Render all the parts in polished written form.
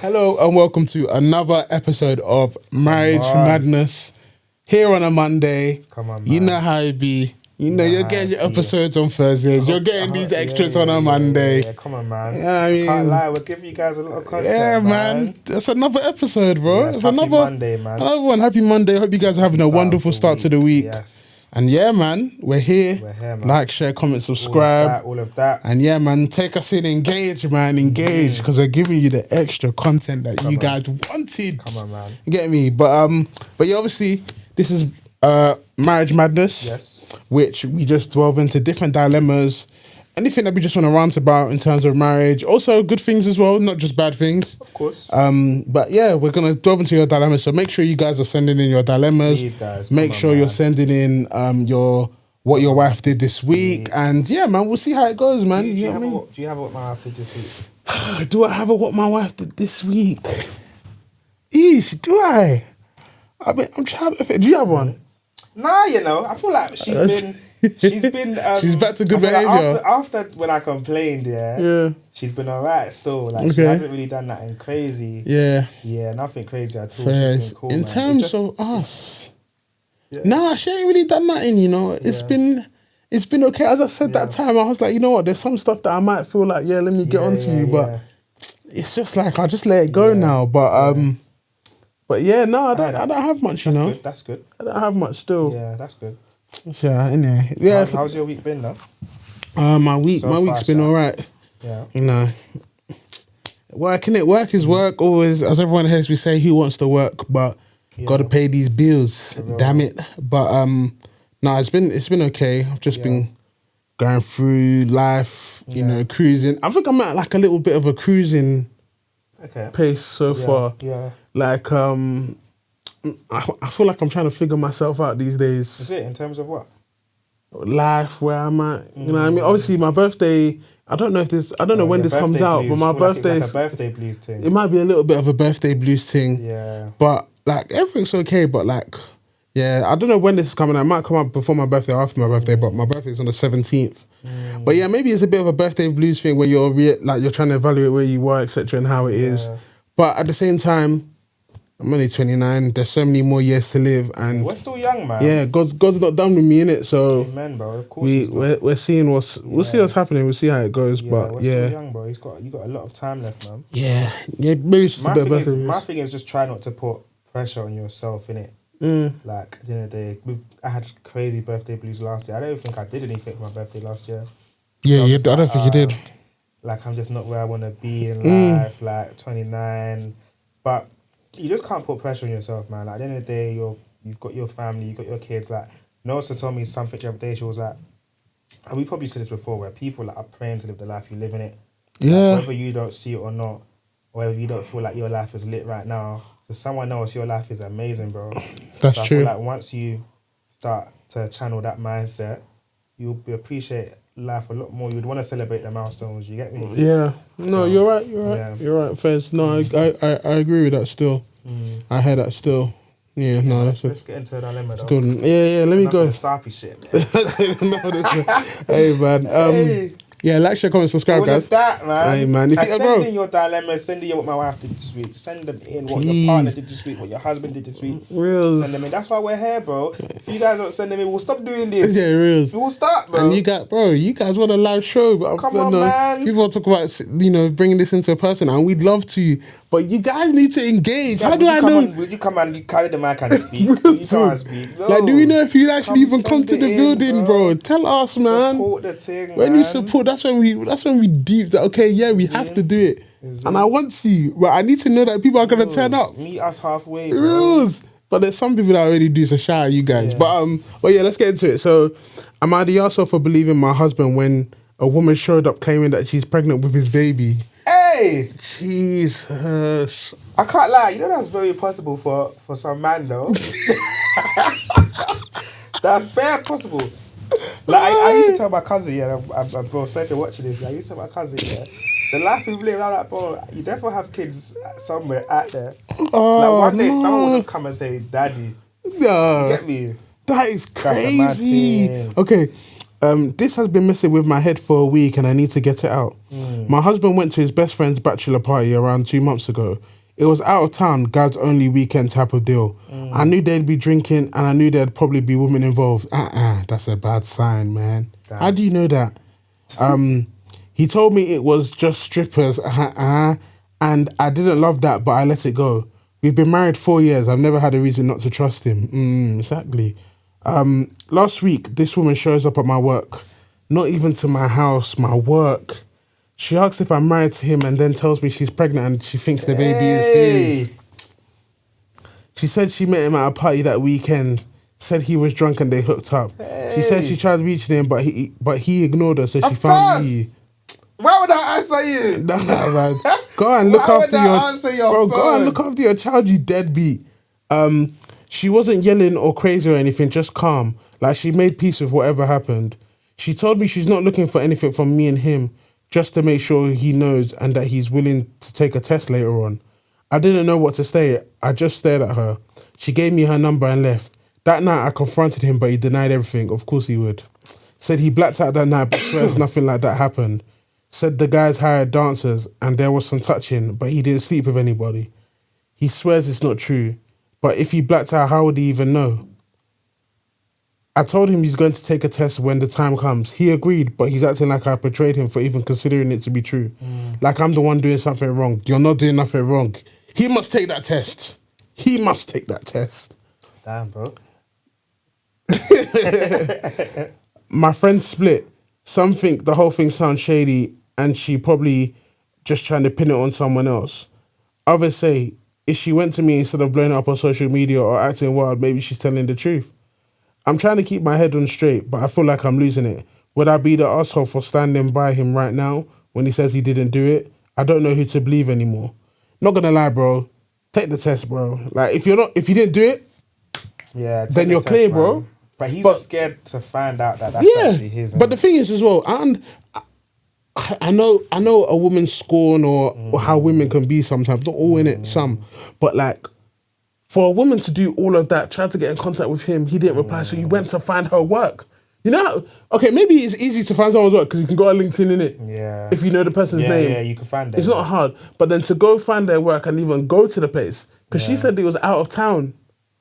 Hello and welcome to another episode of Marriage Madness. Here on a Monday. Come on, man. You know how it be. You know you're getting your episodes on Thursdays. You're getting these extras on a Monday. Yeah, come on, man. Yeah, I mean, can't lie, we're giving you guys a lot of content. Yeah, man. That's another episode, bro. Yeah, it's happy another Monday, man. Another one. Happy Monday. Hope you guys are having a wonderful start to the week. Yes. And yeah, man, we're here. Man. Like, share, comment, subscribe. All of that. And yeah, man, take us in, engage, man, engage, because we're giving you the extra content that you guys wanted. Come on, man. You get me? But yeah, obviously, this is Marriage Madness. Yes. Which we just delve into different dilemmas, anything that we just want to rant about in terms of marriage. Also, good things as well, not just bad things. Of course. But yeah, we're gonna delve into your dilemmas. So make sure you guys are sending in your dilemmas. Please, guys. Make sure you're sending in what your wife did this week, and yeah, man, we'll see how it goes, man. Do you have what my wife did this week? Do I have what my wife did this week? Eesh, do I? I'm trying. Do you have one? Nah, you know, I feel like she's been. She's back to good behaviour. Like after when I complained, she's been alright still. Like she hasn't really done nothing crazy. Yeah, nothing crazy at all. She's been cool, in man. terms of us, nah, she ain't really done nothing. You know, it's been okay. As I said that time, I was like, you know what? There's some stuff that I might feel like, let me get onto you, but it's just like I'll just let it go now. But yeah, no, I don't have much. You know, that's good. I don't have much still. Yeah, that's good. Yeah, anyway. Yeah. How's your week been, though? My week's been alright. Yeah. You know, work is work. Always, as everyone hears me say, who wants to work? But gotta pay these bills. Damn it. But no, it's been okay. I've just been going through life. You know, cruising. I think I'm at like a little bit of a cruising pace so far. Yeah. Like I feel like I'm trying to figure myself out these days. Is it in terms of what? Life, where I'm at. You know what I mean? Obviously, my birthday, I don't know when this comes out, but my birthday... It's like a birthday blues thing. It might be a little bit of a birthday blues thing. Yeah. But, like, everything's okay, but, like, yeah, I don't know when this is coming out. It might come out before my birthday or after my birthday, but my birthday's on the 17th. But, yeah, maybe it's a bit of a birthday blues thing where you're trying to evaluate where you were, etc., and how it is. But at the same time, I'm only 29. There's so many more years to live, and we're still young, man. Yeah, God's not done with me, innit? So, amen, bro. Of course, we're seeing we'll see what's happening. We'll see how it goes. But we're still young, bro. You got a lot of time left, man. Yeah. Maybe it's just a bit better. My thing is just try not to put pressure on yourself, innit? Like at the end of the day, I had crazy birthday blues last year. I don't think I did anything for my birthday last year. Yeah, I don't think you did. Like I'm just not where I want to be in life. Like 29, but. You just can't put pressure on yourself, man. Like, at the end of the day, you've got your family, you've got your kids. Like, Nosa told me something the other day. She was like, and we probably said this before, where people are praying to live the life you live in it. Yeah. Like, whether you don't see it or not, or whether you don't feel like your life is lit right now, to someone else, your life is amazing, bro. That's true. I feel like once you start to channel that mindset, you'll appreciate life a lot more. You'd want to celebrate the milestones. You get me? Yeah. No, you're right. You're right, Fez. No, I agree with that still. I heard that still. Yeah, no, let's get into the dilemma, though. Good. Yeah, let me go. Sappy shit, man. Hey, man. Yeah, like, share, comment, subscribe, guys. That, man. Hey, man. Send in your dilemmas. Send in what my wife did this week. Send them in what your partner did this week, what your husband did this week. Real. Send them in. That's why we're here, bro. If you guys don't send them in, we'll stop doing this. Yeah, real. We will stop, bro. And you guys want a live show. But come on, man. People talk about, bringing this into a person, and we'd love to. But you guys need to engage. How do I know? Would you come and you carry the mic and speak? You can't speak. No. Like, do we know if you actually even come to the building, bro? Tell us, man. Support the thing, when you support, that's when we deep that. Okay, we have to do it, and I want to. But I need to know that people are gonna turn up. Meet us halfway, bro. Rules. But there's some people that already do. So shout out you guys. But yeah, let's get into it. So, am I the arsehole for believing my husband when a woman showed up claiming that she's pregnant with his baby? Hey! Jesus. I can't lie, you know that's very possible for some man though. That's very possible. Like I used to tell my cousin, bro, sorry if you're watching this, I used to tell my cousin, the life we've lived, I'm like, bro, you definitely have kids somewhere out there. Like one day someone will just come and say, Daddy. You get me? That is crazy. Okay. This has been messing with my head for a week and I need to get it out. My husband went to his best friend's bachelor party around 2 months ago. It was out of town, God's only weekend type of deal. I knew they'd be drinking and I knew there'd probably be women involved. That's a bad sign, man. Damn. How do you know that? He told me it was just strippers, and I didn't love that, but I let it go. We've been married 4 years. I've never had a reason not to trust him. Exactly. Last week, this woman shows up at my work, not even to my house, my work. She asks if I'm married to him and then tells me she's pregnant and she thinks the baby is his. She said she met him at a party that weekend, said he was drunk and they hooked up. She said she tried reaching him, but he ignored her, so she found me. Why would I answer you? Nah, man. Go and look after your go and look after your child, you deadbeat. She wasn't yelling or crazy or anything, just calm. Like she made peace with whatever happened. She told me she's not looking for anything from me and him, just to make sure he knows and that he's willing to take a test later on. I didn't know what to say. I just stared at her. She gave me her number and left. That night I confronted him, but he denied everything. Of course he would. Said he blacked out that night, but swears nothing like that happened. Said the guys hired dancers and there was some touching, but he didn't sleep with anybody. He swears it's not true, but if he blacked out, how would he even know? I told him he's going to take a test when the time comes. He agreed, but he's acting like I betrayed him for even considering it to be true. Like I'm the one doing something wrong. You're not doing nothing wrong. He must take that test. He must take that test. Damn, bro. My friend split. Some think the whole thing sounds shady and she probably just trying to pin it on someone else. Others say, if she went to me instead of blowing it up on social media or acting wild, maybe she's telling the truth. I'm trying to keep my head on straight, but I feel like I'm losing it. Would I be the asshole for standing by him right now when he says he didn't do it? I don't know who to believe anymore. Not gonna lie, bro. Take the test, bro. Like if you didn't do it, yeah, then you're clear, bro. But he's scared to find out that that's actually his. But the thing is as well, I know a woman's scorn or how women can be sometimes, not all in it, some. But like, for a woman to do all of that, try to get in contact with him, he didn't reply, so you went to find her work. You know, okay, maybe it's easy to find someone's work because you can go on LinkedIn, innit? Yeah. If you know the person's name. Yeah, you can find it. It's not hard. But then to go find their work and even go to the place, because she said it was out of town.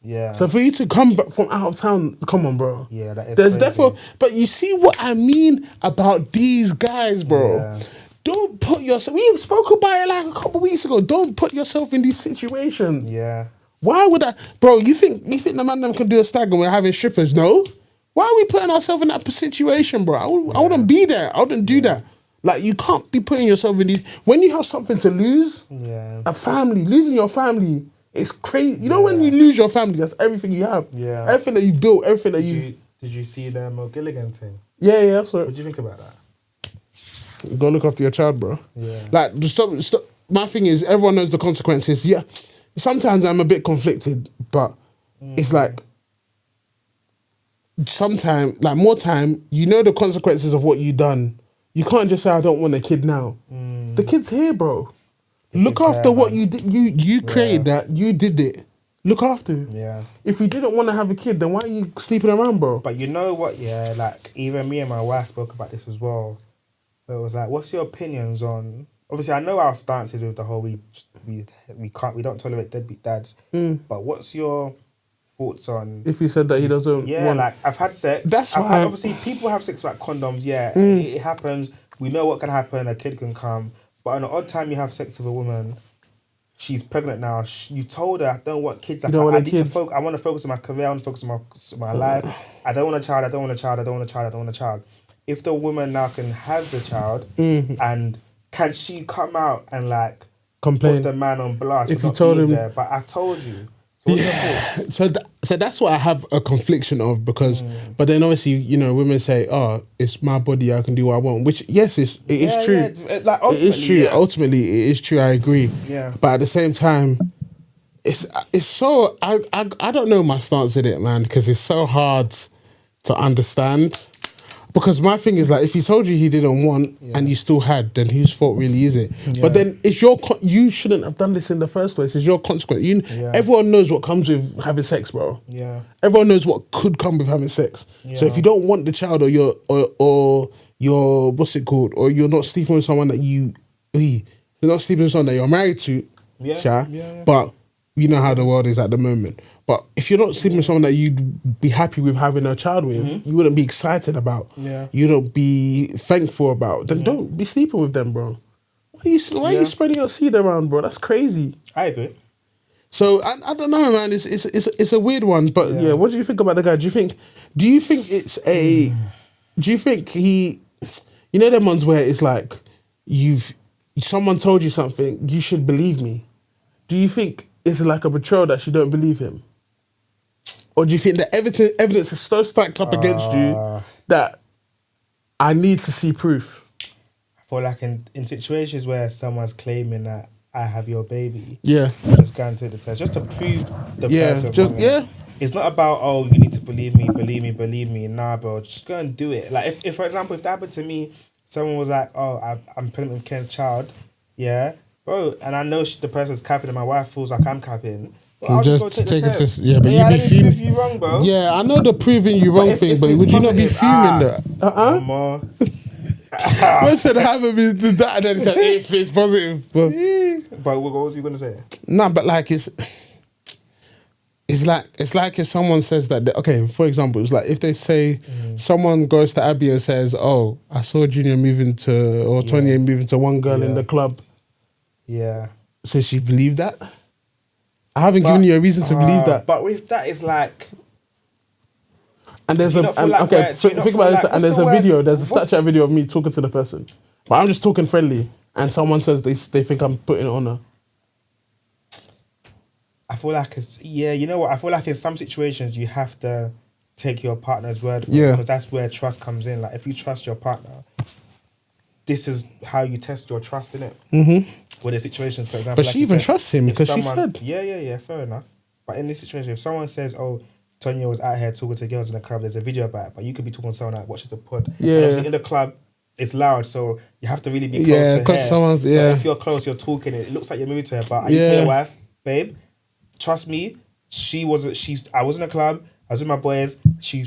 Yeah. So for you to come back from out of town, come on, bro. Yeah, that is There's crazy. therefore, but you see what I mean about these guys, bro. Yeah. Don't put yourself. We spoke about it like a couple of weeks ago. Don't put yourself in these situations. Yeah. Why would I, bro? You think the man them can do a stag and we're having strippers? No. Why are we putting ourselves in that situation, bro? I wouldn't be there. I wouldn't do that. Like you can't be putting yourself in these. When you have something to lose, a family, losing your family. It's crazy. You know when you lose your family, that's everything you have. Yeah. Everything that you built, everything that you... Did you see the Mo Gilligan thing? Yeah, that's right. What do you think about that? Go look after your child, bro. Yeah. Like, stop. My thing is, everyone knows the consequences. Yeah. Sometimes I'm a bit conflicted, but it's like, sometimes, like more time, you know the consequences of what you done. You can't just say, I don't want a kid now. The kid's here, bro. Look after what you did. You created that. You did it. Look after him. Yeah. If you didn't want to have a kid, then why are you sleeping around, bro? But you know what? Yeah, like even me and my wife spoke about this as well. It was like, what's your opinions on? Obviously, I know our stances with the whole we don't tolerate deadbeat dads. But what's your thoughts on if he said that he doesn't? Yeah, want... like I've had sex. Obviously, people have sex like condoms. Yeah, it happens. We know what can happen. A kid can come. But on an odd time you have sex with a woman, she's pregnant now. You told her, I don't want kids. Like, I want to focus on my career. I want to focus on my life. I don't want a child. I don't want a child. I don't want a child. I don't want a child. If the woman now can have the child, and can she come out and like complain, put the man on blast? If you told him, there, but I told you. So what's your thoughts? So that's what I have a confliction of because, but then obviously women say, oh, it's my body, I can do what I want. Which yes, it is true. Yeah. Like, it is true. Yeah. Ultimately, it is true. I agree. Yeah. But at the same time, it's so I don't know my stance in it, man, because it's so hard to understand. Because my thing is like, if he told you he didn't want and you still had, then whose fault really is it? Yeah. But then it's you shouldn't have done this in the first place. It's your consequence. Yeah. Everyone knows what comes with having sex, bro. Yeah. Everyone knows what could come with having sex. So if you don't want the child, or you're what's it called, or you're not sleeping with someone that you're not sleeping with someone that you're married to, but you know how the world is at the moment. But if you're not sleeping with someone that you'd be happy with having a child with, you wouldn't be excited about, you don't be thankful about, then don't be sleeping with them, bro. Why are you spreading your seed around, bro? That's crazy. I agree. So I don't know, man. It's a weird one, but yeah. What do you think about the guy? Do you think it's a? Do you think he? You know them ones where it's like someone told you something, you should believe me. Do you think it's like a betrayal that you don't believe him, or do you think that evidence is so stacked up against you that I need to see proof? I feel like in situations where someone's claiming that I have your baby, just go and take the test just to prove the person. It's not about, you need to believe me. Nah, bro, just go and do it. Like if for example, if that happened to me, someone was like, I'm pregnant with Ken's child, bro, and I know the person's capping and my wife feels like I'm capping. Well, I'll just go take the test. But you'd be fuming. Prove you wrong, bro. Yeah, I know the proving you wrong thing, but would you not be fuming that? What should happen is that, and then it's like, if it's positive. But what was you gonna say? No, but like it's like if someone says that. Okay, for example, it's like if they say someone goes to Abby and says, "Oh, I saw Junior moving to or Tony moving to one girl in the club." Yeah. So she believed that. I haven't given you a reason to believe that. But with that, it's like. And there's think about this. And there's a video. There's a Snapchat video of me talking to the person, but I'm just talking friendly, and someone says they think I'm putting it on her. I feel like you know what? I feel like in some situations you have to take your partner's word for it, because that's where trust comes in. Like if you trust your partner, this is how you test your trust in it. With the situations, for example. But she even trusts him because she said, yeah, fair enough. But in this situation, if someone says, "Oh, Tonya was out here talking to girls in the club," there's a video about it, but you could be talking to someone that watches the pod. Yeah. And obviously in the club, it's loud, so you have to really be close to her. So if you're close, you're talking, it looks like you're moving to her, but you tell your wife, "Babe, trust me, I was in a club, I was with my boys, she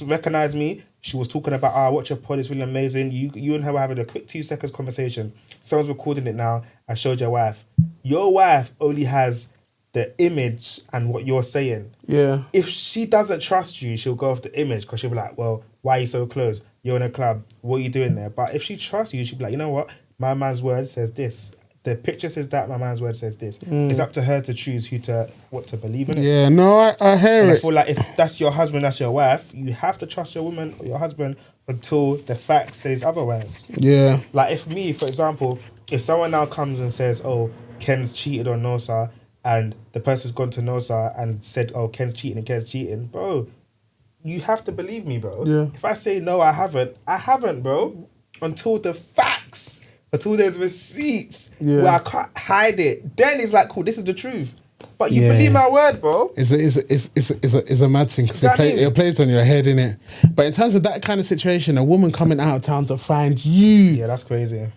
recognized me, she was talking about, watch your pod, it's really amazing. You and her were having a quick 2 seconds conversation. Someone's recording it now, I showed your wife. Your wife only has the image and what you're saying. Yeah. If she doesn't trust you, she'll go off the image, because she'll be like, well, why are you so close? You're in a club, what are you doing there? But if she trusts you, she'll be like, you know what? My man's word says this. The picture says that, my man's word says this. It's up to her to choose what to believe in it. Yeah, no, I hear it. I feel like if that's your husband, that's your wife, you have to trust your woman or your husband until the fact says otherwise. Yeah. Like if me, for example, if someone now comes and says, "Oh, Ken's cheated on Nosa," and the person's gone to Nosa and said, "Oh, Ken's cheating," bro, you have to believe me, bro. Yeah. If I say no, I haven't, bro. Until the facts. Until there's receipts where I can't hide it. Then it's like, cool, this is the truth. But you believe my word, bro. It's a mad thing, because it plays on your head, innit? But in terms of that kind of situation, a woman coming out of town to find you. Yeah, that's crazy.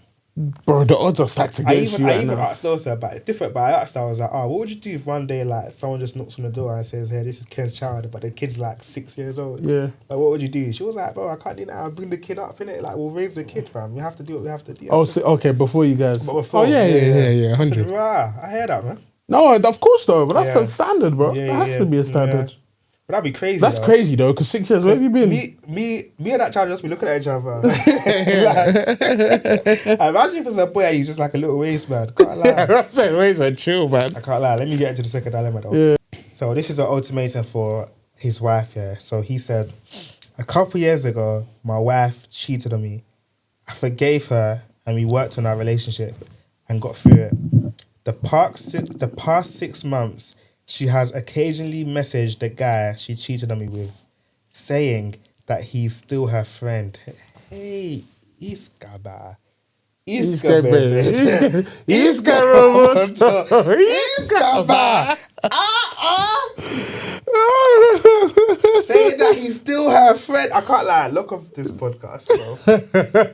Bro, the odds are stacked against you. I even asked Elsa about it different, but I asked her, I was like, what would you do if one day like someone just knocks on the door and says, "Hey, this is Ken's child," but the kid's like 6 years old? Yeah. Like, what would you do? She was like, "Bro, I can't do that. I'll bring the kid up, innit? Like, we'll raise the kid, fam. We have to do what we have to do." Oh, so, okay, before you guys. But before, yeah, 100. I hear that, man. No, of course though, but that's a standard, bro. It has to be a standard. Yeah. But that'd be crazy. That's crazy though, because 6 years, where have you been? Me and that child just be looking at each other. Imagine if it's a boy and he's just like a little waste man. Can't lie. Waste man, chill, man. I can't lie. Let me get into the second dilemma though. Yeah. So this is an ultimatum for his wife, So he said, "A couple years ago, my wife cheated on me. I forgave her and we worked on our relationship and got through it. The past 6 months, she has occasionally messaged the guy she cheated on me with, saying that he's still her friend." Hey, Iskaba. Iskaba. Say that he's still her friend. I can't lie. Lock off this podcast,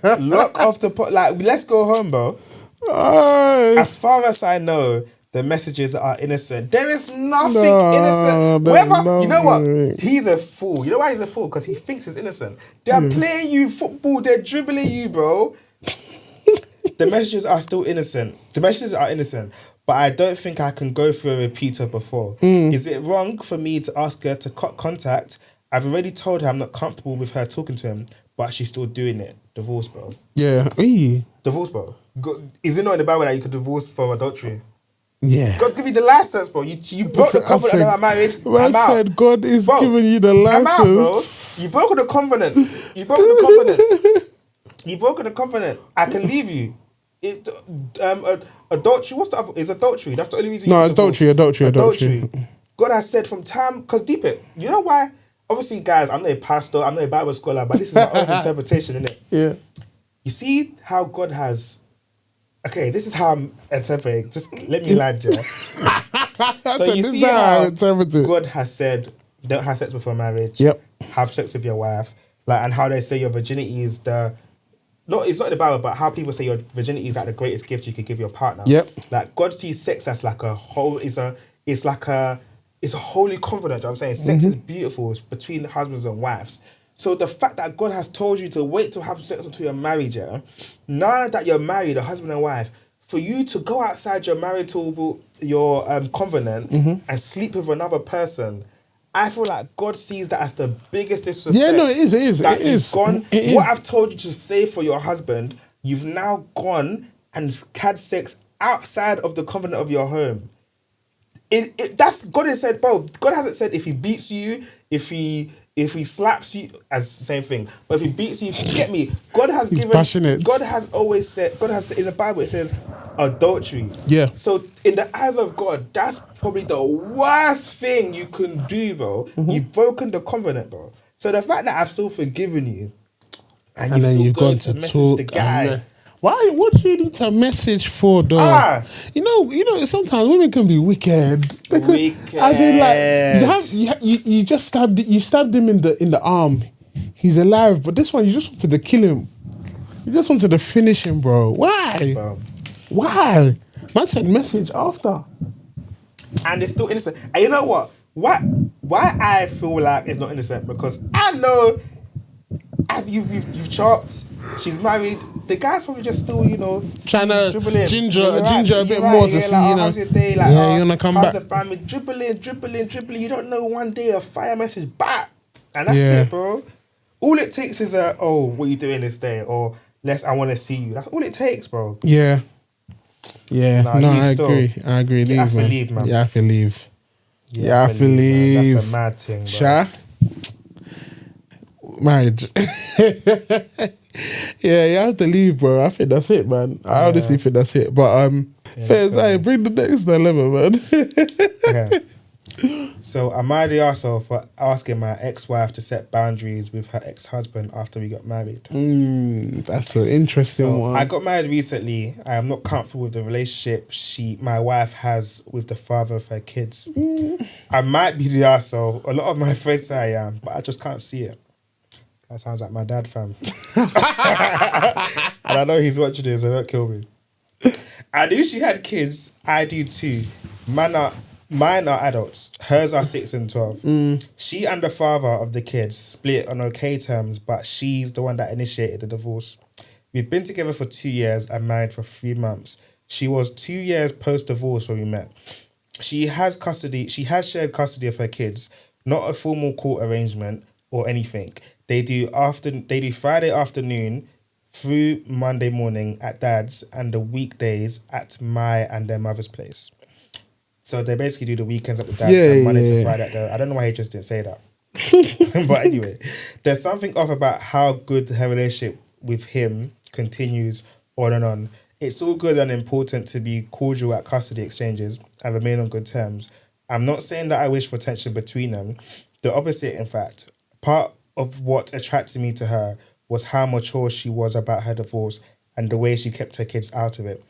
bro. Lock off the like. Let's go home, bro. As far as I know, the messages are innocent. There is nothing innocent. Whether you know what, he's a fool. You know why he's a fool? Because he thinks he's innocent. They're playing you football. They're dribbling you, bro. The messages are still innocent. The messages are innocent. But I don't think I can go through a repeater before. Is it wrong for me to ask her to cut contact? I've already told her I'm not comfortable with her talking to him, but she's still doing it. Divorce, bro. Yeah. Divorce, bro. Is it not in the Bible that you could divorce for adultery? Yeah. God's giving you the license, bro. You broke the covenant of our marriage. I said God is giving you the license. I'm out, bro. You broke the covenant. You broke the covenant. You broke the covenant. I can leave you. Adultery. What's the other? Is adultery? That's the only reason. No, adultery. God has said from time, because deep it. You know why? Obviously, guys, I'm not a pastor. I'm not a Bible scholar, but this is my own interpretation, isn't it? Yeah. You see how God has. Okay, this is how I'm interpreting. Just let me land, yeah. So you see how God has said, "Don't have sex before marriage." Yep. Have sex with your wife, like, and how they say your virginity is the. No, it's not in the Bible, but how people say your virginity is like the greatest gift you could give your partner. Yep. Like God sees sex as like a whole. It's a holy covenant. You know what I'm saying sex is beautiful. It's between husbands and wives. So the fact that God has told you to wait to have sex until you're married, yeah. Now that you're married, a husband and wife, for you to go outside your marital covenant and sleep with another person. I feel like God sees that as the biggest disrespect. Yeah, no, it is. That It is. gone. It is. What I've told you to say for your husband, you've now gone and had sex outside of the covenant of your home. That's God has said, bro. God hasn't said if he beats you, if he slaps you, as the same thing. But if he beats you, if you get me, God has given. Passionate. God has always said. God has in the Bible. It says adultery. Yeah. So in the eyes of God, that's probably the worst thing you can do, bro. You've broken the covenant, bro. So the fact that I've still forgiven you, and then you've you've still gone gone to to message talk the guy. Why? What do you need to message for, though? You know. Sometimes women can be wicked. As in, like you just stabbed him in the arm. He's alive, but this one you just wanted to kill him. You just wanted to finish him, bro. Why? Bro. Why? Man said message after. And it's still innocent. And you know what? Why I feel like it's not innocent? Because I know you've chopped. She's married. The guy's probably just still, trying to ginger a bit right, more to see, how's your day? Like, you wanna come back? The family dribbling. You don't know one day a fire message back, and that's it, bro. All it takes is what you doing this day, or I want to see you. That's all it takes, bro. Yeah. Nah, I agree. Leave, you have to leave, man. You have to leave. You have to leave. That's a mad thing, bro. Sha? Marriage. Yeah, you have to leave, bro. I think that's it, man. I honestly think that's it. But bring the next dilemma, man. So am I the arsehole for asking my ex-wife to set boundaries with her ex-husband after we got married? That's an interesting one. I got married recently. I am not comfortable with the relationship my wife has with the father of her kids. I might be the arsehole. A lot of my friends say I am, but I just can't see it. That sounds like my dad, fam. And I know he's watching this, so don't kill me. I knew she had kids. I do too. Mine are adults. Hers are 6 and 12. She and the father of the kids split on okay terms, but she's the one that initiated the divorce. We've been together for 2 years and married for 3 months. She was 2 years post-divorce when we met. She has shared custody of her kids, not a formal court arrangement or anything. They do Friday afternoon through Monday morning at dad's and the weekdays at my and their mother's place. So they basically do the weekends at the dad's and Monday to Friday at the... I don't know why he just didn't say that. But anyway, there's something off about how good her relationship with him continues on and on. It's all good and important to be cordial at custody exchanges and remain on good terms. I'm not saying that I wish for tension between them. The opposite, in fact. Part of what attracted me to her was how mature she was about her divorce and the way she kept her kids out of it.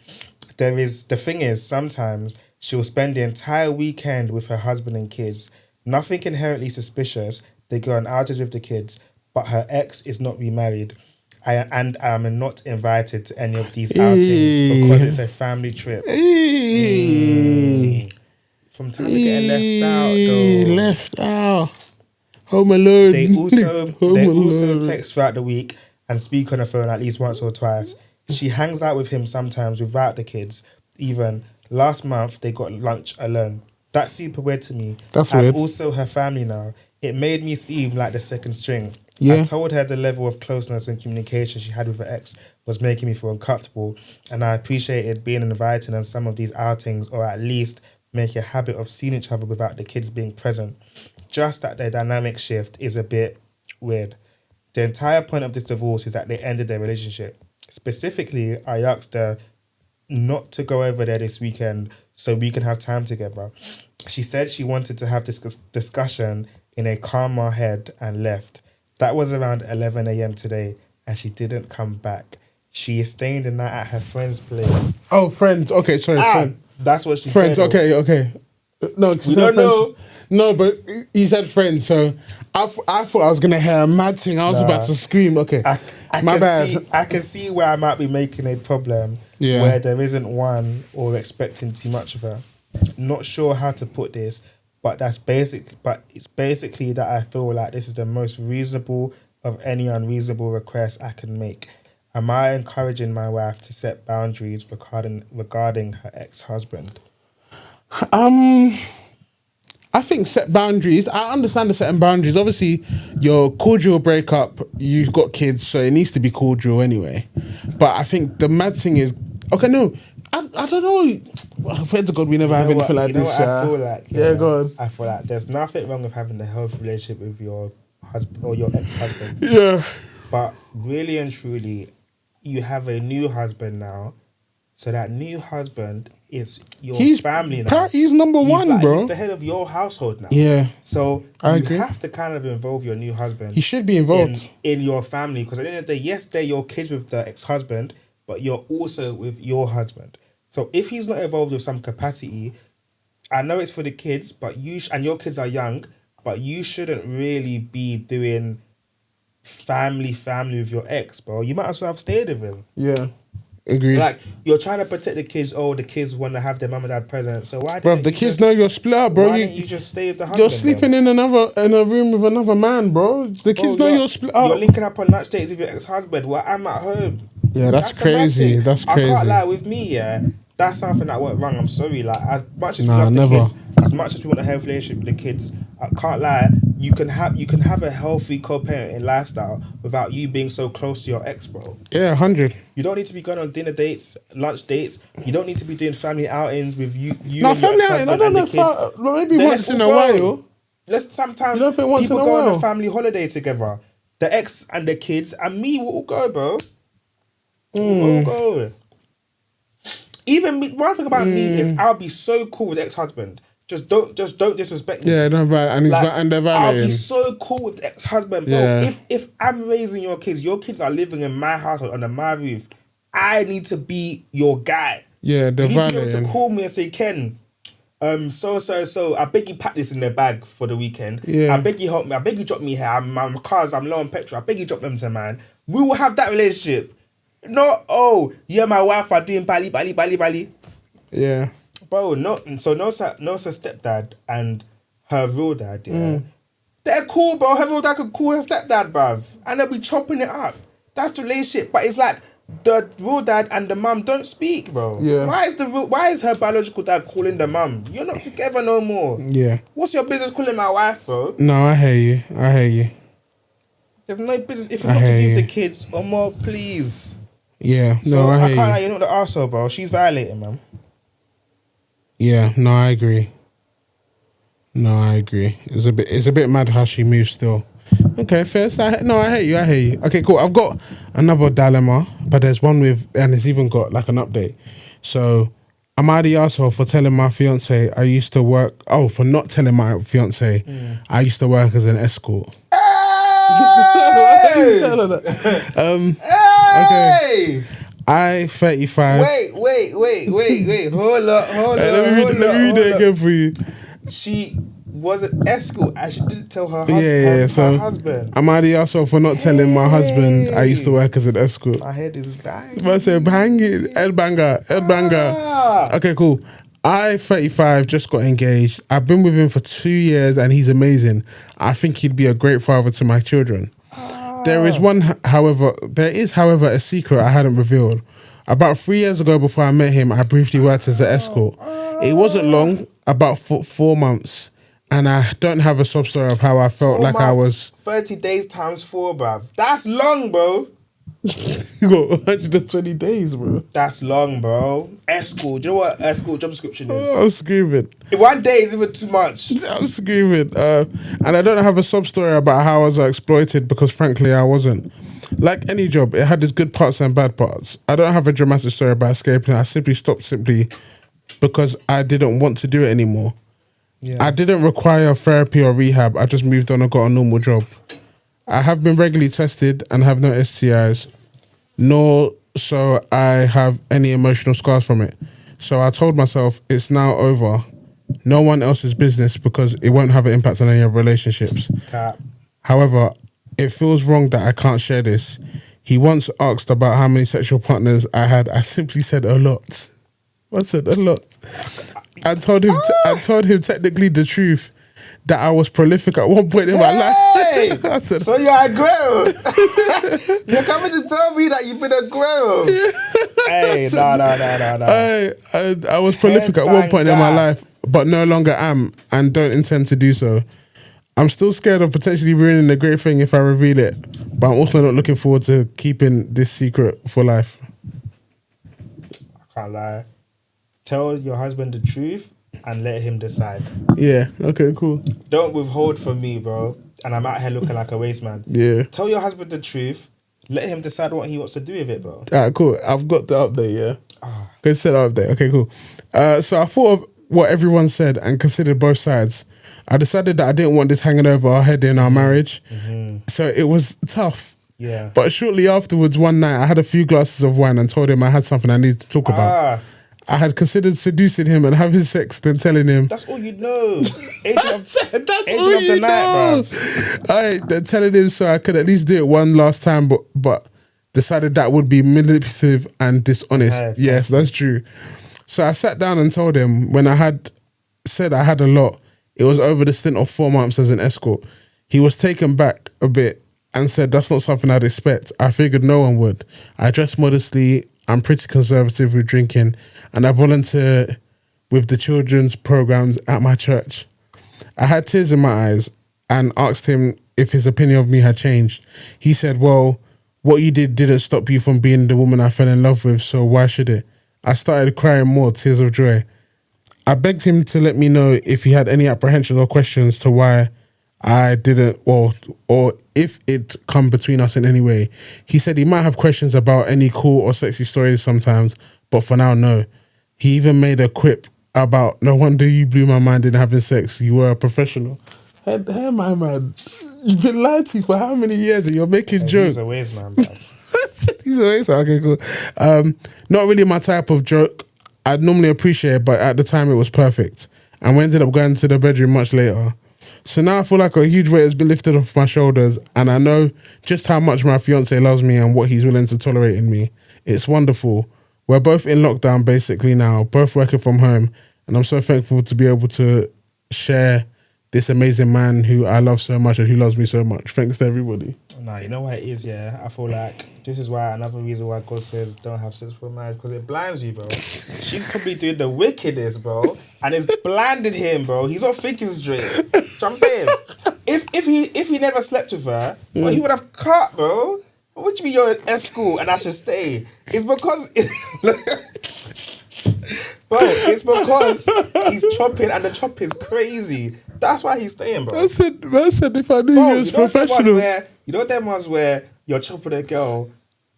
The thing is, sometimes she'll spend the entire weekend with her husband and kids. Nothing inherently suspicious, They go on outings with the kids, but her ex is not remarried. I am not invited to any of these outings because it's a family trip. From time of getting left out, though. Left out. Home alone. They also alone. text throughout the week and speak on the phone at least once or twice. She hangs out with him sometimes without the kids. Even last month, they got lunch alone. That's super weird to me. That's and weird. Also her family now. It made me seem like the second string. Yeah. I told her the level of closeness and communication she had with her ex was making me feel uncomfortable, and I appreciated being invited on some of these outings, or at least make a habit of seeing each other without the kids being present. Just that the dynamic shift is a bit weird. The entire point of this divorce is that they ended their relationship. Specifically, I asked her not to go over there this weekend so we can have time together. She said she wanted to have this discussion in a calmer head and left. That was around 11 a.m. today, and she didn't come back. She is staying the night at her friend's place. Oh, friends. Okay, sorry, friend. That's what she friends, said. Friends, okay. No, we don't know. No, but he said friends, so I thought I was going to hear a mad thing. I was about to scream. Okay, my bad. I can see where I might be making a problem where there isn't one or expecting too much of her. Not sure how to put this, but it's basically that I feel like this is the most reasonable of any unreasonable request I can make. Am I encouraging my wife to set boundaries regarding her ex-husband? I think set boundaries. I understand the setting boundaries. Obviously, your cordial breakup, you've got kids, so it needs to be cordial anyway. But I think the mad thing is, okay, no, I don't know. Well, pray to God we never have anything like this. I feel like? Yeah, go on. I feel like there's nothing wrong with having a healthy relationship with your husband or your ex-husband. Yeah. But really and truly, you have a new husband now. So that new husband is your family now. He's number one, bro. He's the head of your household now. Yeah. So you have to kind of involve your new husband. He should be involved. In your family. Because at the end of the day, yes, they're your kids with the ex-husband, but you're also with your husband. So if he's not involved with some capacity, I know it's for the kids, but and your kids are young, but you shouldn't really be doing family with your ex, bro. You might as well have stayed with him. Yeah. Agreed. Like, you're trying to protect the kids. Oh, the kids want to have their mum and dad present. So why? Bro, the kids know you're split up, bro. Why don't you just stay with the husband? You're sleeping in a room with another man, bro. The kids know you're split up. You're linking up on lunch dates with your ex-husband while I'm at home. Yeah, that's crazy. That's crazy. I can't lie, with me, yeah. That's something that went wrong. I'm sorry. Like, as much as we love never. the kids, as much as we want a healthy relationship with the kids, I can't lie. You can have a healthy co-parenting lifestyle without you being so close to your ex, bro. Yeah, 100. You don't need to be going on dinner dates, lunch dates. You don't need to be doing family outings with you no, and family your ex-husband and the kids. Maybe then once in a while. Sometimes you don't think once people in a go while? on a family holiday together. The ex and the kids and me will all go, bro. We'll all go. Even me, one thing about me is I'll be so cool with ex-husband. Just don't disrespect me. Yeah, no, but and they're violating. I'll be so cool with the ex-husband, bro. Yeah. If I'm raising your kids are living in my household under my roof. I need to be your guy. Yeah, they're you need to be able violating. to call me and say, Ken, so I beg you pack this in the bag for the weekend. Yeah. I beg you help me. I beg you drop me here. I'm low on petrol. I beg you drop them to man. We will have that relationship. Not, oh, you and my wife are doing bali. Yeah. Bro, Nosa's stepdad and her real dad, they're cool, bro. Her real dad could call her stepdad, bruv. And they'll be chopping it up. That's the relationship. But it's like the real dad and the mum don't speak, bro. Yeah. Why is her biological dad calling the mum? You're not together no more. Yeah. What's your business calling my wife, bro? No, I hear you. There's no business. If you're not to do with the kids, or more, please. Yeah, So no, I hear can't lie, you. you're not the arsehole, bro. She's violating, man. Yeah, no, I agree. It's a bit mad how she moves still. Okay, fair. I hear you. Okay, cool. I've got another dilemma, but there's one and it's even got like an update. So, am I the asshole for telling my fiance for not telling my fiance I used to work as an escort? Hey! Okay. I 35. Wait. Hold on. Let me read it again for you. was an escort and she didn't tell her, Yeah, her so husband. I'm mad at yourself for not telling my husband I used to work as an escort. My head is banging. I said, bang it, head banger. Okay, cool. I, 35, just got engaged. I've been with him for 2 years and he's amazing. I think he'd be a great father to my children. There is however, a secret I hadn't revealed. About 3 years ago, before I met him, I briefly worked as an escort. It wasn't long, about 4 months, and I don't have a sob story of how I felt 4 like months, I was. 30 days times 4, bruv. That's long, bro. You got 120 days, bro. That's long, bro. Escort. Do you know what escort job description is? I'm screaming. 1 day is even too much. I'm screaming. And I don't have a sub story about how I was exploited because, frankly, I wasn't. Like any job, it had its good parts and bad parts. I don't have a dramatic story about escaping. I simply stopped because I didn't want to do it anymore. Yeah. I didn't require therapy or rehab. I just moved on and got a normal job. I have been regularly tested and have no STIs, nor so I have any emotional scars from it. So I told myself it's now over. No one else's business because it won't have an impact on any of relationships. Cap. However, it feels wrong that I can't share this. He once asked about how many sexual partners I had. I simply said a lot. I said a lot. I told him technically the truth, that I was prolific at one point in my life. I said, so you're a girl. You're coming to tell me that you've been a girl. Hey, no. I was prolific at one point in my life, but no longer am and don't intend to do so. I'm still scared of potentially ruining the great thing if I reveal it, but I'm also not looking forward to keeping this secret for life. I can't lie. Tell your husband the truth and let him decide. Yeah, okay, cool. Don't withhold from me, bro. And I'm out here looking like a waste man. Yeah. Tell your husband the truth. Let him decide what he wants to do with it, bro. Alright, cool. I've got the update, yeah. Good set update. Okay, cool. So I thought of what everyone said and considered both sides. I decided that I didn't want this hanging over our head in our marriage. Mm-hmm. So it was tough. Yeah. But shortly afterwards, one night, I had a few glasses of wine and told him I had something I needed to talk about. I had considered seducing him and having sex, then telling him. That's all you know. Age of the night, bro. Then telling him so I could at least do it one last time, but decided that would be manipulative and dishonest. Yes, that's true. So I sat down and told him when I had said I had a lot, it was over the stint of 4 months as an escort. He was taken back a bit and said that's not something I'd expect. I figured no one would. I dress modestly. I'm pretty conservative with drinking, and I volunteer with the children's programs at my church. I had tears in my eyes and asked him if his opinion of me had changed. He said, well, what you didn't stop you from being the woman I fell in love with, so why should it? I started crying more, tears of joy. I begged him to let me know if he had any apprehensions or questions to why I didn't, or if it come between us in any way. He said he might have questions about any cool or sexy stories sometimes, but for now, no. He even made a quip about, no wonder you blew my mind in having sex. You were a professional. Hey, my man, you've been lied to for how many years and you're making jokes? He's a waste man, bro. He's a waste man, okay, cool. Not really my type of joke. I'd normally appreciate it, but at the time it was perfect. And we ended up going to the bedroom much later. So now I feel like a huge weight has been lifted off my shoulders and I know just how much my fiancé loves me and what he's willing to tolerate in me. It's wonderful. We're both in lockdown basically now, both working from home, and I'm so thankful to be able to share this amazing man who I love so much and who loves me so much. Thanks to everybody. Nah, you know what it is, yeah? I feel like this is why another reason why God says don't have sex before marriage, because it blinds you, bro. She's probably doing the wickedest, bro, and it's blinded him, bro. He's not thinking straight. So I'm saying, if he never slept with her, well, he would have cut, bro. What do you mean you're an escort and I should stay? It's because bro, it's because he's chopping and the chop is crazy. That's why he's staying, bro. I said if I knew you was professional. You know them ones where you're chopping a girl,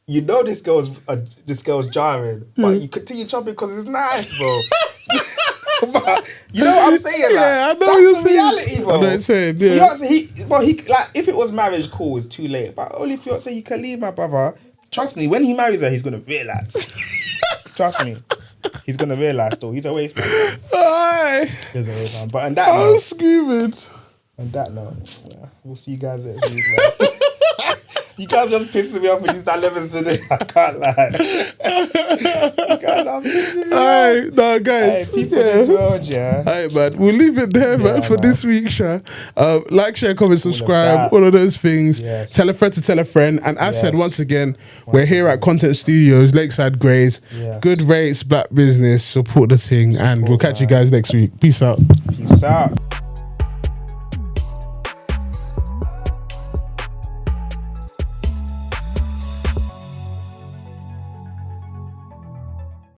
you know this girl's jarring, but you continue chopping because it's nice, bro. But you know what I'm saying? Like, yeah, I know that's what you're the saying. reality, bro. I know what you're saying, yeah. Fiance, he like if it was marriage, cool, it's too late. But only fiance you can leave, my brother. Trust me, when he marries her, he's gonna realize. Trust me. He's gonna realise though. He's a waste man. Aye. He's a waste man. But on that I'm note, screaming. We'll see you guys next week, man. You guys just pissing me off with these dilemmas today. I can't lie. You guys are pissing me Aye, off. no, guys. Hey, people in this world, yeah. Aye, man. We'll leave it there, man, for man. this week, Sha. Like, share, comment, subscribe, that. all of those things. Yes. Tell a friend to tell a friend. And as said, Yes. once again, we're here at Content Studios, Lakeside Grays. Yes. Good rates, black business, support the thing. And we'll catch you guys next week. Peace out. Peace out.